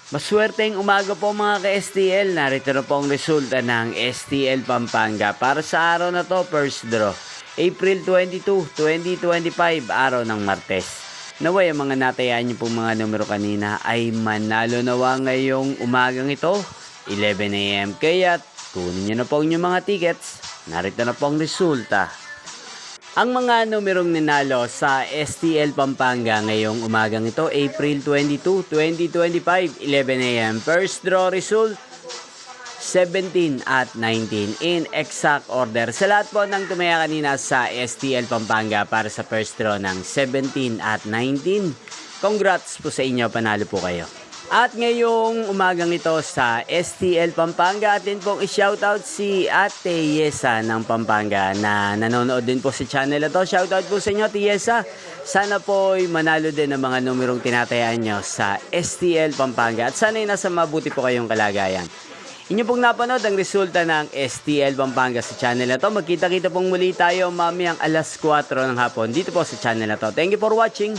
Maswerteng umaga po mga ka-STL. Narito na po ang resulta ng STL Pampanga para sa araw na to, first draw. April 22, 2025, araw ng Martes. Naway ang mga natayaan niyo pong mga numero kanina ay manalo nawa ngayong umagang ito, 11 AM. Kaya kunin niyo na po ang inyong mga tickets. Narito na po ang resulta. Ang mga numerong ninalo sa STL Pampanga ngayong umagang ito, April 22, 2025, 11 AM. First draw result, 17 at 19 in exact order. Sa lahat po ng tumaya kanina sa STL Pampanga para sa first draw ng 17 at 19, congrats po sa inyo, panalo po kayo. At ngayong umagang ito sa STL Pampanga, atin pong i-shoutout si Ate Yesa ng Pampanga na nanonood din po sa channel na to. Shoutout po sa inyo, Ate Yesa. Sana po ay manalo din ng mga numerong tinatayaan nyo sa STL Pampanga. At sana ay nasa mabuti po kayong kalagayan. Inyo pong napanood ang resulta ng STL Pampanga sa channel na to. Magkita-kita pong muli tayo mamayang alas 4 ng hapon dito po sa channel na to. Thank you for watching.